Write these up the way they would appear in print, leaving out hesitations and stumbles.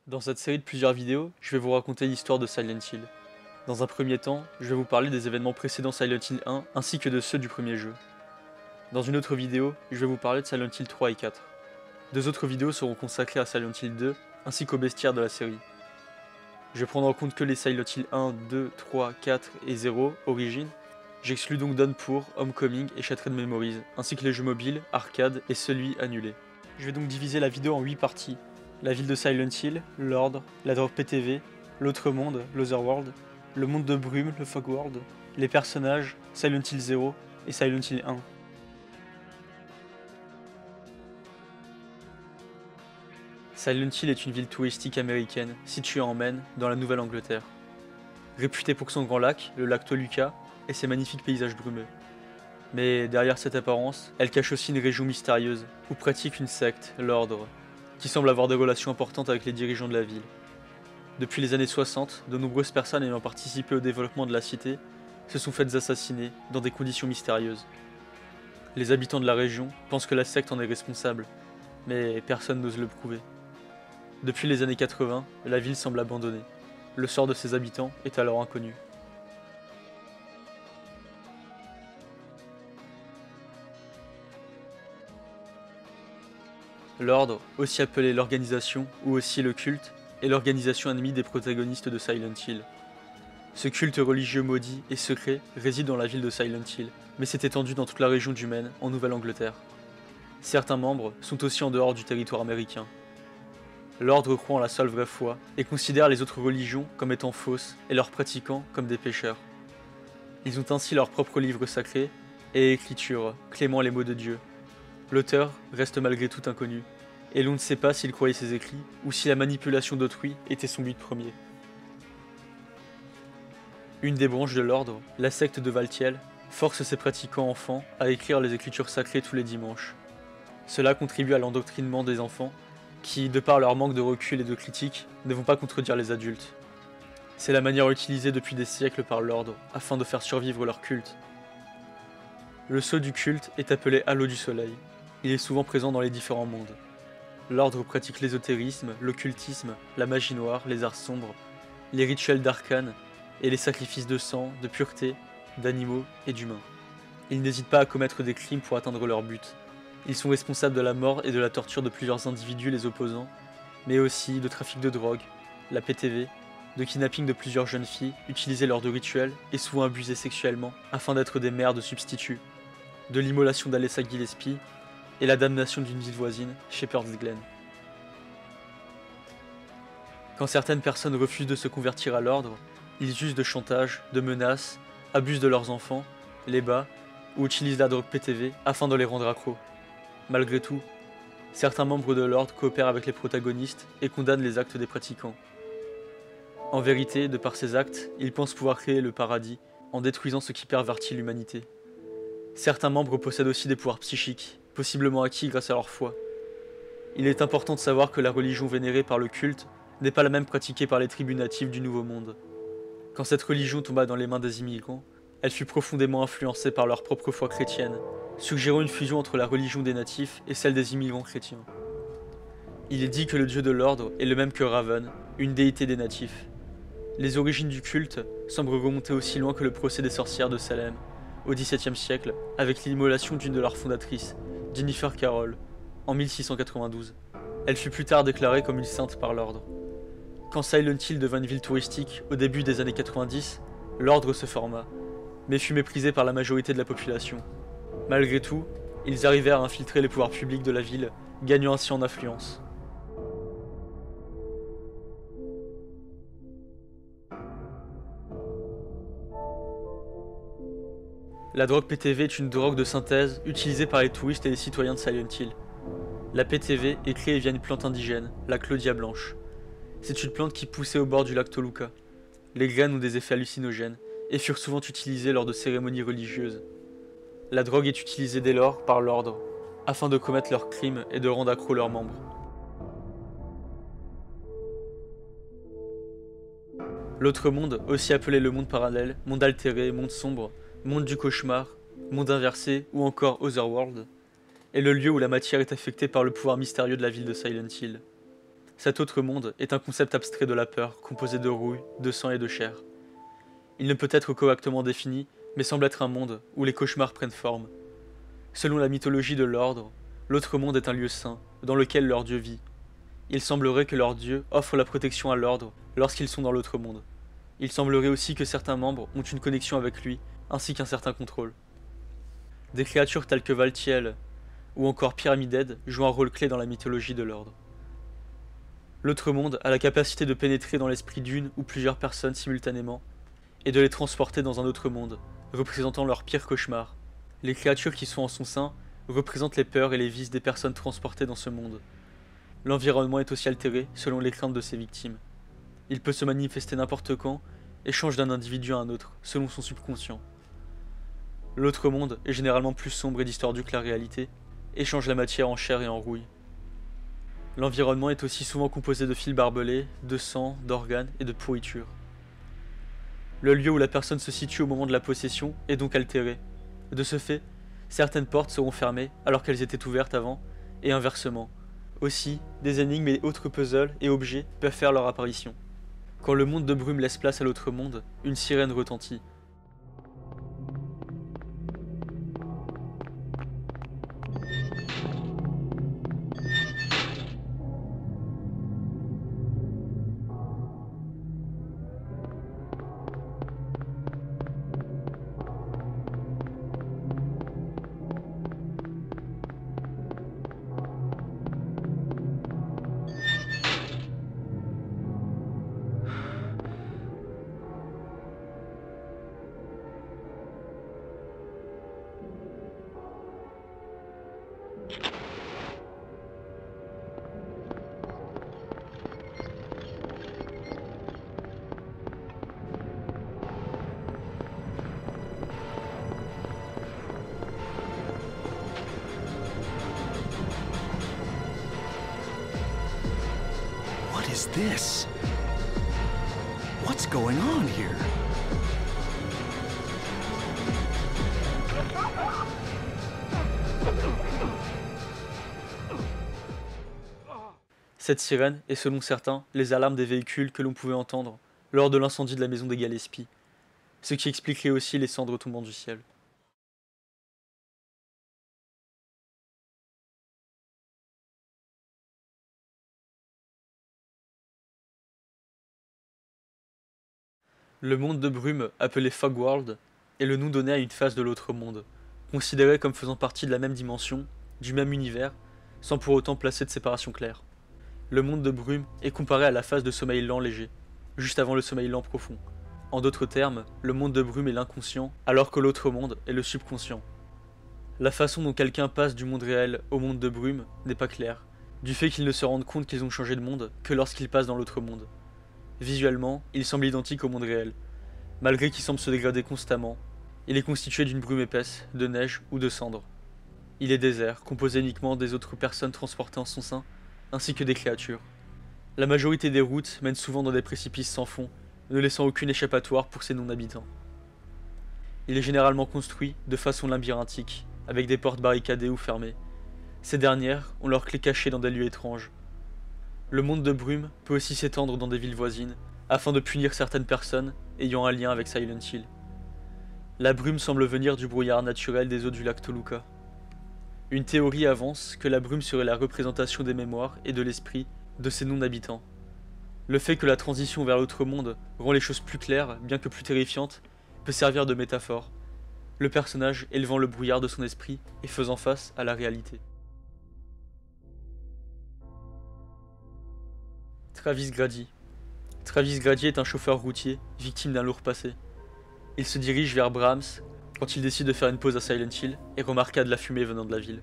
Dans cette série de plusieurs vidéos, je vais vous raconter l'histoire de Silent Hill. Dans un premier temps, je vais vous parler des événements précédents Silent Hill 1 ainsi que de ceux du premier jeu. Dans une autre vidéo, je vais vous parler de Silent Hill 3 et 4. Deux autres vidéos seront consacrées à Silent Hill 2 ainsi qu'aux bestiaires de la série. Je vais prendre en compte que les Silent Hill 1, 2, 3, 4 et 0, Origin. J'exclus donc Downpour, Homecoming et Shattered Memories, ainsi que les jeux mobiles, arcade et celui annulé. Je vais donc diviser la vidéo en 8 parties. La ville de Silent Hill, l'Ordre, la drogue PTV, l'autre monde, l'Otherworld, le monde de brume, le Fogworld, les personnages, Silent Hill 0 et Silent Hill 1. Silent Hill est une ville touristique américaine située en Maine, dans la Nouvelle-Angleterre. Réputée pour son grand lac, le lac Toluca, et ses magnifiques paysages brumeux. Mais derrière cette apparence, elle cache aussi une région mystérieuse, où pratique une secte, l'Ordre, qui semble avoir des relations importantes avec les dirigeants de la ville. Depuis les années 60, de nombreuses personnes ayant participé au développement de la cité se sont faites assassiner dans des conditions mystérieuses. Les habitants de la région pensent que la secte en est responsable, mais personne n'ose le prouver. Depuis les années 80, la ville semble abandonnée. Le sort de ses habitants est alors inconnu. L'Ordre, aussi appelé l'Organisation ou aussi le culte, est l'organisation ennemie des protagonistes de Silent Hill. Ce culte religieux maudit et secret réside dans la ville de Silent Hill, mais s'est étendu dans toute la région du Maine, en Nouvelle-Angleterre. Certains membres sont aussi en dehors du territoire américain. L'Ordre croit en la seule vraie foi et considère les autres religions comme étant fausses et leurs pratiquants comme des pécheurs. Ils ont ainsi leur propre livre sacré et écriture, clément les mots de Dieu. L'auteur reste malgré tout inconnu, et l'on ne sait pas s'il croyait ses écrits ou si la manipulation d'autrui était son but premier. Une des branches de l'ordre, la secte de Valtiel, force ses pratiquants enfants à écrire les écritures sacrées tous les dimanches. Cela contribue à l'endoctrinement des enfants, qui, de par leur manque de recul et de critique, ne vont pas contredire les adultes. C'est la manière utilisée depuis des siècles par l'ordre, afin de faire survivre leur culte. Le sceau du culte est appelé Halo du Soleil. Il est souvent présent dans les différents mondes. L'ordre pratique l'ésotérisme, l'occultisme, la magie noire, les arts sombres, les rituels d'arcane et les sacrifices de sang, de pureté, d'animaux et d'humains. Ils n'hésitent pas à commettre des crimes pour atteindre leur but. Ils sont responsables de la mort et de la torture de plusieurs individus les opposants, mais aussi de trafic de drogue, la PTV, de kidnapping de plusieurs jeunes filles utilisées lors de rituels et souvent abusées sexuellement afin d'être des mères de substituts, de l'immolation d'Alessa Gillespie et la damnation d'une ville voisine, Shepherd's Glen. Quand certaines personnes refusent de se convertir à l'ordre, ils usent de chantage, de menaces, abusent de leurs enfants, les battent ou utilisent la drogue PTV afin de les rendre accros. Malgré tout, certains membres de l'ordre coopèrent avec les protagonistes et condamnent les actes des pratiquants. En vérité, de par ces actes, ils pensent pouvoir créer le paradis en détruisant ce qui pervertit l'humanité. Certains membres possèdent aussi des pouvoirs psychiques, possiblement acquis grâce à leur foi. Il est important de savoir que la religion vénérée par le culte n'est pas la même pratiquée par les tribus natives du Nouveau Monde. Quand cette religion tomba dans les mains des immigrants, elle fut profondément influencée par leur propre foi chrétienne, suggérant une fusion entre la religion des natifs et celle des immigrants chrétiens. Il est dit que le dieu de l'ordre est le même que Raven, une déité des natifs. Les origines du culte semblent remonter aussi loin que le procès des sorcières de Salem, au XVIIe siècle, avec l'immolation d'une de leurs fondatrices, Jennifer Carroll, en 1692. Elle fut plus tard déclarée comme une sainte par l'ordre. Quand Silent Hill devint une ville touristique au début des années 90, l'ordre se forma, mais fut méprisé par la majorité de la population. Malgré tout, ils arrivèrent à infiltrer les pouvoirs publics de la ville, gagnant ainsi en influence. La drogue PTV est une drogue de synthèse utilisée par les touristes et les citoyens de Silent Hill. La PTV est créée via une plante indigène, la Claudia blanche. C'est une plante qui poussait au bord du lac Toluca. Les graines ont des effets hallucinogènes et furent souvent utilisées lors de cérémonies religieuses. La drogue est utilisée dès lors par l'ordre, afin de commettre leurs crimes et de rendre accros leurs membres. L'autre monde, aussi appelé le monde parallèle, monde altéré, monde sombre, monde du cauchemar, monde inversé ou encore Otherworld, est le lieu où la matière est affectée par le pouvoir mystérieux de la ville de Silent Hill. Cet autre monde est un concept abstrait de la peur, composé de rouille, de sang et de chair. Il ne peut être correctement défini, mais semble être un monde où les cauchemars prennent forme. Selon la mythologie de l'ordre, l'autre monde est un lieu saint, dans lequel leur dieu vit. Il semblerait que leur dieu offre la protection à l'ordre lorsqu'ils sont dans l'autre monde. Il semblerait aussi que certains membres ont une connexion avec lui, ainsi qu'un certain contrôle. Des créatures telles que Valtiel ou encore Pyramid Head jouent un rôle clé dans la mythologie de l'ordre. L'autre monde a la capacité de pénétrer dans l'esprit d'une ou plusieurs personnes simultanément et de les transporter dans un autre monde, représentant leur pire cauchemar. Les créatures qui sont en son sein représentent les peurs et les vices des personnes transportées dans ce monde. L'environnement est aussi altéré selon les craintes de ses victimes. Il peut se manifester n'importe quand et change d'un individu à un autre, selon son subconscient. L'autre monde est généralement plus sombre et distordu que la réalité, et change la matière en chair et en rouille. L'environnement est aussi souvent composé de fils barbelés, de sang, d'organes et de pourriture. Le lieu où la personne se situe au moment de la possession est donc altéré. De ce fait, certaines portes seront fermées alors qu'elles étaient ouvertes avant, et inversement. Aussi, des énigmes et autres puzzles et objets peuvent faire leur apparition. Quand le monde de brume laisse place à l'autre monde, une sirène retentit. What is this? What's going on here? Cette sirène est selon certains les alarmes des véhicules que l'on pouvait entendre lors de l'incendie de la maison des Gillespie, ce qui expliquerait aussi les cendres tombant du ciel. Le monde de brume, appelé Fog World, est le nom donné à une phase de l'autre monde, considéré comme faisant partie de la même dimension, du même univers, sans pour autant placer de séparation claire. Le monde de brume est comparé à la phase de sommeil lent léger, juste avant le sommeil lent profond. En d'autres termes, le monde de brume est l'inconscient, alors que l'autre monde est le subconscient. La façon dont quelqu'un passe du monde réel au monde de brume n'est pas claire, du fait qu'ils ne se rendent compte qu'ils ont changé de monde que lorsqu'ils passent dans l'autre monde. Visuellement, il semble identique au monde réel. Malgré qu'il semble se dégrader constamment, il est constitué d'une brume épaisse, de neige ou de cendres. Il est désert, composé uniquement des autres personnes transportées en son sein, ainsi que des créatures. La majorité des routes mènent souvent dans des précipices sans fond, ne laissant aucune échappatoire pour ses non-habitants. Il est généralement construit de façon labyrinthique, avec des portes barricadées ou fermées. Ces dernières ont leurs clés cachées dans des lieux étranges. Le monde de brume peut aussi s'étendre dans des villes voisines, afin de punir certaines personnes ayant un lien avec Silent Hill. La brume semble venir du brouillard naturel des eaux du lac Toluca. Une théorie avance que la brume serait la représentation des mémoires et de l'esprit de ces non-habitants. Le fait que la transition vers l'autre monde rend les choses plus claires, bien que plus terrifiantes, peut servir de métaphore, le personnage élevant le brouillard de son esprit et faisant face à la réalité. Travis Grady. Travis Grady est un chauffeur routier, victime d'un lourd passé. Il se dirige vers Brahms quand il décide de faire une pause à Silent Hill et remarqua de la fumée venant de la ville.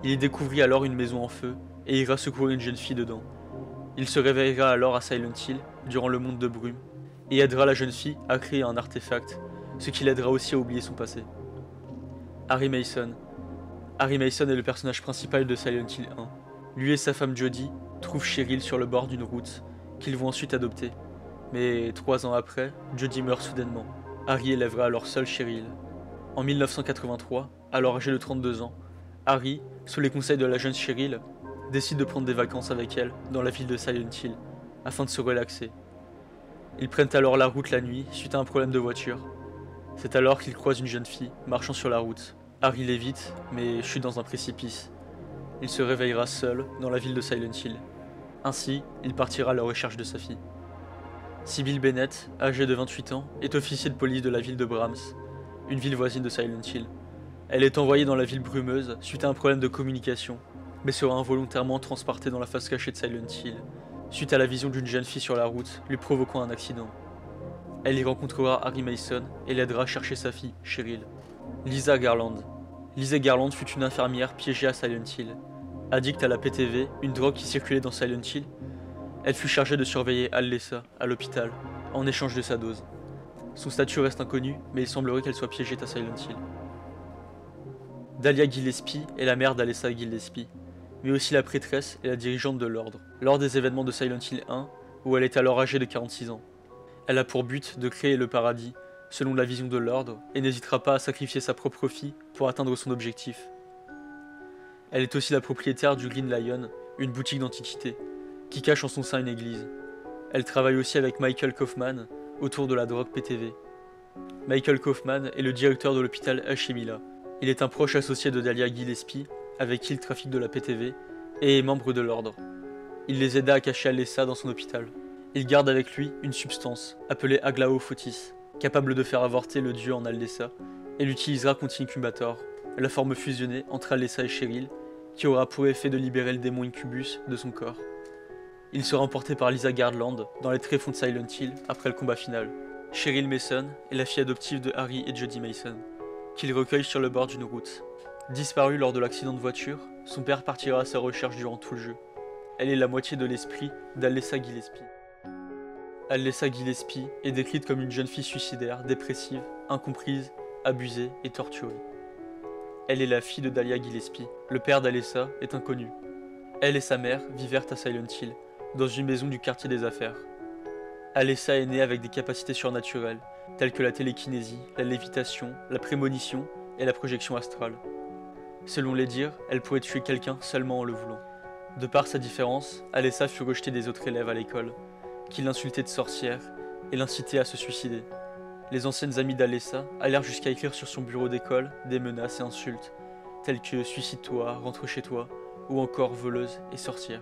Il y découvrit alors une maison en feu et ira secourir une jeune fille dedans. Il se réveillera alors à Silent Hill durant le monde de brume et aidera la jeune fille à créer un artefact, ce qui l'aidera aussi à oublier son passé. Harry Mason. Harry Mason est le personnage principal de Silent Hill 1. Lui et sa femme Jodie trouvent Cheryl sur le bord d'une route, qu'ils vont ensuite adopter. Mais 3 ans après, Jodie meurt soudainement. Harry élèvera alors seul Cheryl. En 1983, alors âgé de 32 ans, Harry, sous les conseils de la jeune Cheryl, décide de prendre des vacances avec elle dans la ville de Silent Hill, afin de se relaxer. Ils prennent alors la route la nuit suite à un problème de voiture. C'est alors qu'ils croisent une jeune fille marchant sur la route. Harry l'évite, mais chute dans un précipice. Il se réveillera seul dans la ville de Silent Hill. Ainsi, il partira à la recherche de sa fille. Sybil Bennett, âgée de 28 ans, est officier de police de la ville de Brahms, une ville voisine de Silent Hill. Elle est envoyée dans la ville brumeuse suite à un problème de communication, mais sera involontairement transportée dans la face cachée de Silent Hill, suite à la vision d'une jeune fille sur la route lui provoquant un accident. Elle y rencontrera Harry Mason et l'aidera à chercher sa fille, Cheryl. Lisa Garland. Lisa Garland fut une infirmière piégée à Silent Hill. Addicte à la PTV, une drogue qui circulait dans Silent Hill, elle fut chargée de surveiller Alessa à l'hôpital, en échange de sa dose. Son statut reste inconnu, mais il semblerait qu'elle soit piégée à Silent Hill. Dahlia Gillespie est la mère d'Alessa Gillespie, mais aussi la prêtresse et la dirigeante de l'ordre, lors des événements de Silent Hill 1, où elle est alors âgée de 46 ans. Elle a pour but de créer le paradis, selon la vision de l'ordre, et n'hésitera pas à sacrifier sa propre fille pour atteindre son objectif. Elle est aussi la propriétaire du Green Lion, une boutique d'antiquités, qui cache en son sein une église. Elle travaille aussi avec Michael Kaufman autour de la drogue PTV. Michael Kaufman est le directeur de l'hôpital Hashemila. Il est un proche associé de Dahlia Gillespie, avec qui il trafique de la PTV, et est membre de l'ordre. Il les aida à cacher Alessa dans son hôpital. Il garde avec lui une substance, appelée Aglaophotis, capable de faire avorter le dieu en Alessa, et l'utilisera contre Incubator, la forme fusionnée entre Alessa et Cheryl, qui aura pour effet de libérer le démon Incubus de son corps. Il sera emporté par Lisa Garland dans les tréfonds de Silent Hill après le combat final. Cheryl Mason est la fille adoptive de Harry et Jodie Mason, qu'il recueille sur le bord d'une route. Disparue lors de l'accident de voiture, son père partira à sa recherche durant tout le jeu. Elle est la moitié de l'esprit d'Alessa Gillespie. Alessa Gillespie est décrite comme une jeune fille suicidaire, dépressive, incomprise, abusée et torturée. Elle est la fille de Dahlia Gillespie. Le père d'Alessa est inconnu. Elle et sa mère vivèrent à Silent Hill, dans une maison du quartier des affaires. Alessa est née avec des capacités surnaturelles, telles que la télékinésie, la lévitation, la prémonition et la projection astrale. Selon les dires, elle pourrait tuer quelqu'un seulement en le voulant. De par sa différence, Alessa fut rejetée des autres élèves à l'école, qui l'insultaient de sorcière et l'incitaient à se suicider. Les anciennes amies d'Alessa allèrent jusqu'à écrire sur son bureau d'école des menaces et insultes, telles que « suicide-toi, rentre chez toi » ou encore « voleuse et sorcière ».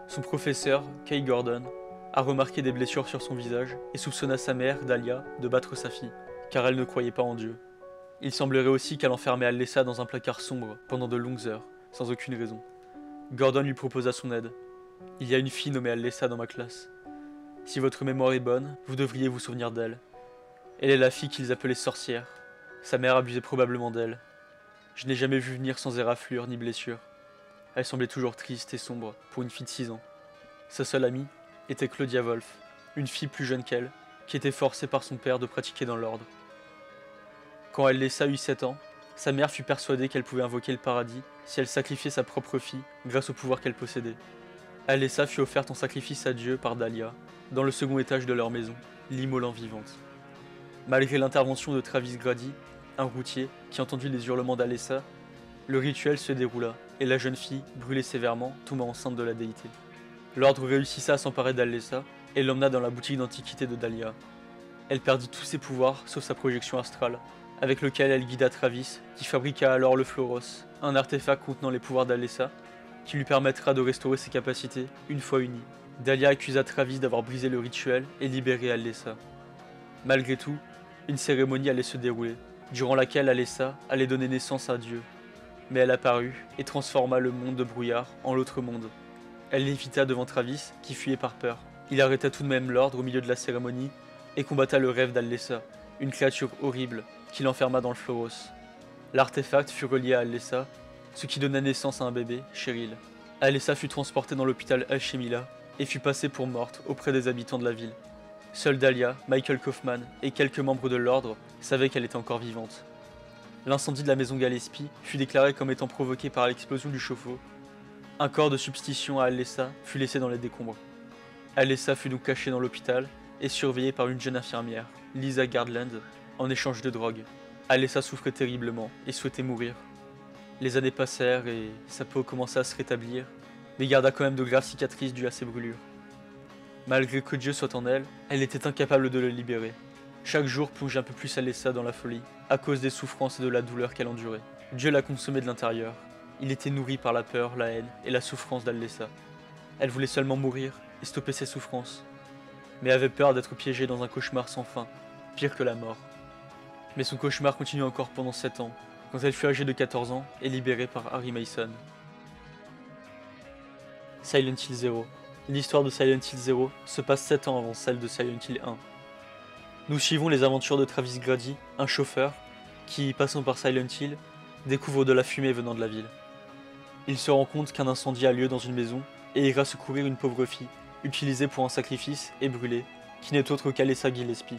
Son professeur, Kay Gordon, a remarqué des blessures sur son visage et soupçonna sa mère, Dahlia, de battre sa fille, car elle ne croyait pas en Dieu. Il semblerait aussi qu'elle enfermait Alessa dans un placard sombre pendant de longues heures, sans aucune raison. Gordon lui proposa son aide. « Il y a une fille nommée Alessa dans ma classe. Si votre mémoire est bonne, vous devriez vous souvenir d'elle. Elle est la fille qu'ils appelaient sorcière. Sa mère abusait probablement d'elle. Je n'ai jamais vu venir sans éraflure ni blessure. Elle semblait toujours triste et sombre pour une fille de 6 ans. Sa seule amie était Claudia Wolf, une fille plus jeune qu'elle, qui était forcée par son père de pratiquer dans l'ordre. Quand Alessa eut 7 ans, sa mère fut persuadée qu'elle pouvait invoquer le paradis si elle sacrifiait sa propre fille grâce au pouvoir qu'elle possédait. Alessa fut offerte en sacrifice à Dieu par Dahlia, dans le second étage de leur maison, l'immolant vivante. Malgré l'intervention de Travis Grady, un routier qui entendit les hurlements d'Alessa, le rituel se déroula et la jeune fille, brûlée sévèrement, tomba enceinte de la déité. L'ordre réussissa à s'emparer d'Alessa et l'emmena dans la boutique d'antiquité de Dahlia. Elle perdit tous ses pouvoirs sauf sa projection astrale, avec lequel elle guida Travis, qui fabriqua alors le Floros, un artefact contenant les pouvoirs d'Alessa, qui lui permettra de restaurer ses capacités une fois unis. Dahlia accusa Travis d'avoir brisé le rituel et libéré Alessa. Malgré tout, une cérémonie allait se dérouler, durant laquelle Alessa allait donner naissance à Dieu. Mais elle apparut et transforma le monde de brouillard en l'autre monde. Elle l'évita devant Travis, qui fuyait par peur. Il arrêta tout de même l'ordre au milieu de la cérémonie et combatta le rêve d'Alessa, une créature horrible qui l'enferma dans le Floros. L'artefact fut relié à Alessa, ce qui donna naissance à un bébé, Cheryl. Alessa fut transportée dans l'hôpital Hashemila et fut passée pour morte auprès des habitants de la ville. Seule Dahlia, Michael Kaufman et quelques membres de l'ordre savaient qu'elle était encore vivante. L'incendie de la maison Gillespie fut déclaré comme étant provoqué par l'explosion du chauffe-eau. Un corps de substitution à Alessa fut laissé dans les décombres. Alessa fut donc cachée dans l'hôpital et surveillée par une jeune infirmière, Lisa Garland, en échange de drogue. Alessa souffrait terriblement et souhaitait mourir. Les années passèrent et sa peau commença à se rétablir, mais garda quand même de graves cicatrices dues à ses brûlures. Malgré que Dieu soit en elle, elle était incapable de le libérer. Chaque jour plongeait un peu plus Alessa dans la folie, à cause des souffrances et de la douleur qu'elle endurait. Dieu la consommait de l'intérieur. Il était nourri par la peur, la haine et la souffrance d'Alessa. Elle voulait seulement mourir et stopper ses souffrances, mais avait peur d'être piégée dans un cauchemar sans fin, pire que la mort. Mais son cauchemar continue encore pendant 7 ans, quand elle fut âgée de 14 ans et libérée par Harry Mason. Silent Hill 0. L'histoire de Silent Hill 0 se passe 7 ans avant celle de Silent Hill 1. Nous suivons les aventures de Travis Grady, un chauffeur, qui, passant par Silent Hill, découvre de la fumée venant de la ville. Il se rend compte qu'un incendie a lieu dans une maison et ira secourir une pauvre fille, utilisée pour un sacrifice et brûlée, qui n'est autre qu'Alessa Gillespie.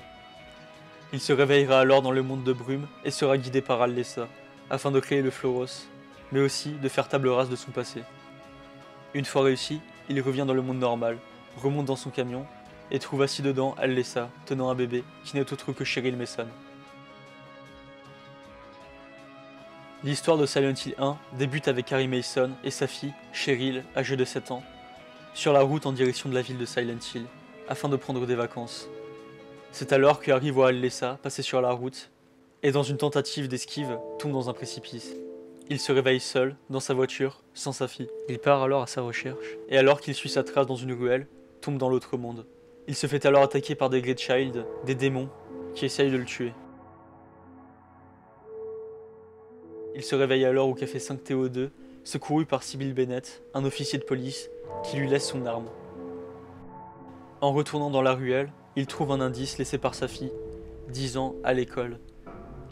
Il se réveillera alors dans le monde de brume et sera guidé par Alessa, afin de créer le Floros, mais aussi de faire table rase de son passé. Une fois réussi, il revient dans le monde normal, remonte dans son camion, et trouve assis dedans Alessa, tenant un bébé, qui n'est autre que Cheryl Mason. L'histoire de Silent Hill 1 débute avec Harry Mason et sa fille, Cheryl, âgée de 7 ans, sur la route en direction de la ville de Silent Hill, afin de prendre des vacances. C'est alors que Harry voit Alessa passer sur la route, et dans une tentative d'esquive, tombe dans un précipice. Il se réveille seul, dans sa voiture, sans sa fille. Il part alors à sa recherche, et alors qu'il suit sa trace dans une ruelle, tombe dans l'autre monde. Il se fait alors attaquer par des Greychild, des démons, qui essayent de le tuer. Il se réveille alors au café 5TO2, secouru par Sybil Bennett, un officier de police, qui lui laisse son arme. En retournant dans la ruelle, il trouve un indice laissé par sa fille, 10 ans, à l'école.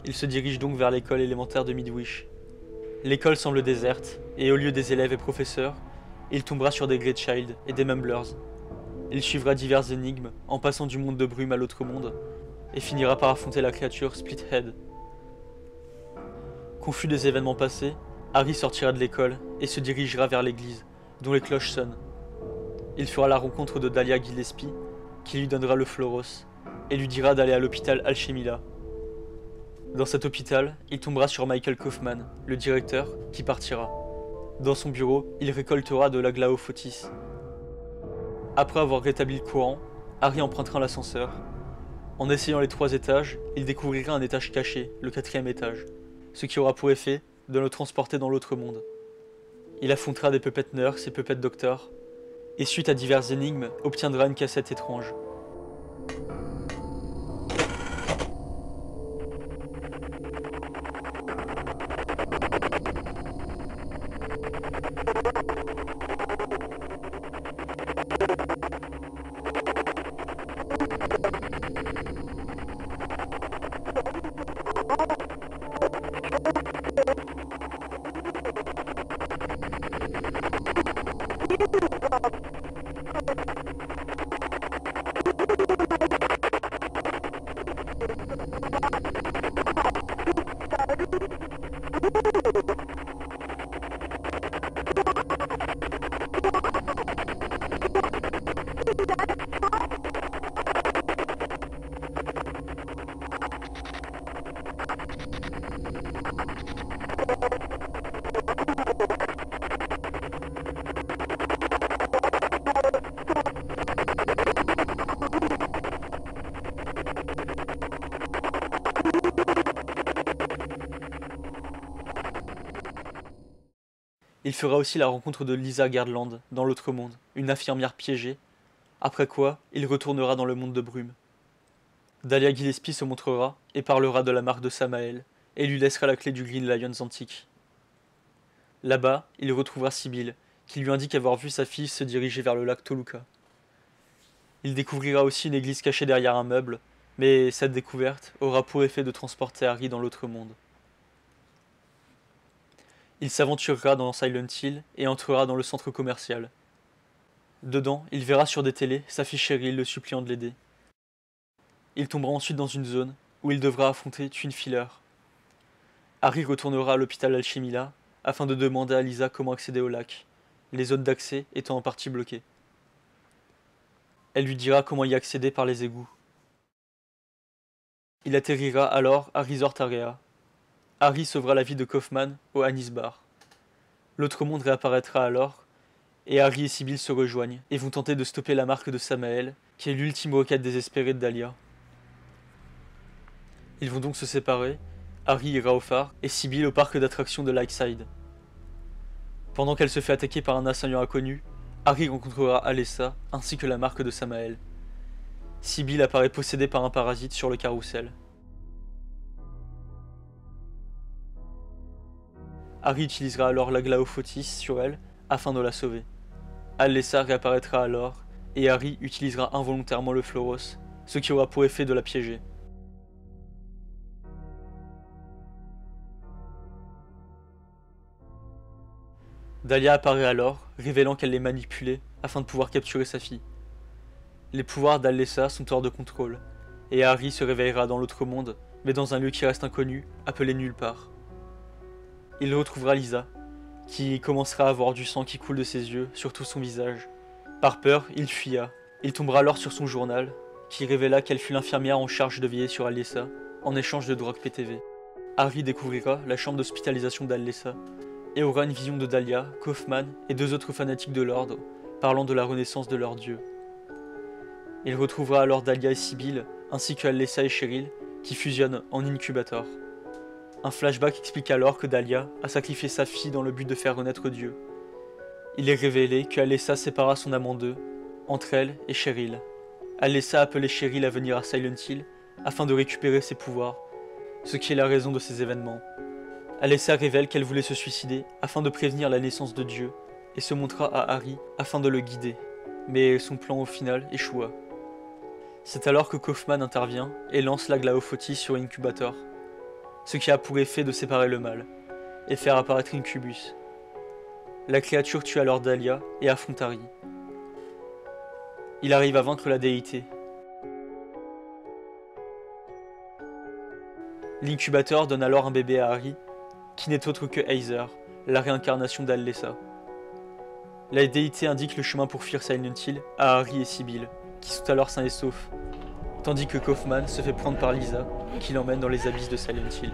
Il se dirige donc vers l'école élémentaire de Midwich. L'école semble déserte, et au lieu des élèves et professeurs, il tombera sur des Greychild et des Mumblers. Il suivra diverses énigmes, en passant du monde de brume à l'autre monde, et finira par affronter la créature Splithead. Confus des événements passés, Harry sortira de l'école et se dirigera vers l'église, dont les cloches sonnent. Il fera la rencontre de Dahlia Gillespie, qui lui donnera le Floros, et lui dira d'aller à l'hôpital Alchemilla. Dans cet hôpital, il tombera sur Michael Kaufman, le directeur, qui partira. Dans son bureau, il récoltera de l'aglaophotis. Après avoir rétabli le courant, Harry empruntera l'ascenseur. En essayant les 3 étages, il découvrira un étage caché, le 4e étage, ce qui aura pour effet de le transporter dans l'autre monde. Il affrontera des Puppet Nurse et Puppet Doctor, et suite à diverses énigmes, obtiendra une cassette étrange. Il fera aussi la rencontre de Lisa Garland dans l'autre monde, une infirmière piégée, après quoi il retournera dans le monde de brume. Dahlia Gillespie se montrera et parlera de la marque de Samael, et lui laissera la clé du Green Lions antique. Là-bas, il retrouvera Sybil, qui lui indique avoir vu sa fille se diriger vers le lac Toluca. Il découvrira aussi une église cachée derrière un meuble, mais cette découverte aura pour effet de transporter Harry dans l'autre monde. Il s'aventurera dans Silent Hill et entrera dans le centre commercial. Dedans, il verra sur des télés sa fille Cheryl le suppliant de l'aider. Il tombera ensuite dans une zone où il devra affronter Twin Filler. Harry retournera à l'hôpital Alchemilla afin de demander à Lisa comment accéder au lac, les zones d'accès étant en partie bloquées. Elle lui dira comment y accéder par les égouts. Il atterrira alors à Resort Area. Harry sauvera la vie de Kaufman au Anis Bar. L'autre monde réapparaîtra alors, et Harry et Sybil se rejoignent et vont tenter de stopper la marque de Samael, qui est l'ultime requête désespérée de Dahlia. Ils vont donc se séparer, Harry ira au phare et Sybil au parc d'attractions de Lakeside. Pendant qu'elle se fait attaquer par un assaillant inconnu, Harry rencontrera Alessa ainsi que la marque de Samael. Sybil apparaît possédée par un parasite sur le carrousel. Harry utilisera alors l'Aglaophotis sur elle afin de la sauver. Alessa réapparaîtra alors et Harry utilisera involontairement le Floros, ce qui aura pour effet de la piéger. Dahlia apparaît alors, révélant qu'elle les manipulait afin de pouvoir capturer sa fille. Les pouvoirs d'Alessa sont hors de contrôle, et Harry se réveillera dans l'autre monde, mais dans un lieu qui reste inconnu, appelé nulle part. Il retrouvera Lisa, qui commencera à voir du sang qui coule de ses yeux sur tout son visage. Par peur, il fuya. Il tombera alors sur son journal, qui révéla qu'elle fut l'infirmière en charge de veiller sur Alessa, en échange de drogue PTV. Harry découvrira la chambre d'hospitalisation d'Alessa, et aura une vision de Dahlia, Kaufman et 2 autres fanatiques de l'ordre, parlant de la renaissance de leur dieu. Il retrouvera alors Dahlia et Sybil, ainsi que Alessa et Cheryl, qui fusionnent en incubator. Un flashback explique alors que Dahlia a sacrifié sa fille dans le but de faire renaître Dieu. Il est révélé que Alessa sépara son amant d'eux, entre elle et Cheryl. Alessa appelait Cheryl à venir à Silent Hill afin de récupérer ses pouvoirs, ce qui est la raison de ces événements. Alessa révèle qu'elle voulait se suicider afin de prévenir la naissance de Dieu et se montra à Harry afin de le guider, mais son plan au final échoua. C'est alors que Kaufman intervient et lance l'Aglaophotis sur Incubator, ce qui a pour effet de séparer le mal et faire apparaître Incubus. La créature tue alors Dahlia et affronte Harry. Il arrive à vaincre la déité. L'incubateur donne alors un bébé à Harry, qui n'est autre que Heiser, la réincarnation d'Alessa. La déité indique le chemin pour fuir Silent Hill à Harry et Sybil, qui sont alors sains et saufs, tandis que Kaufman se fait prendre par Lisa, qui l'emmène dans les abysses de Silent Hill.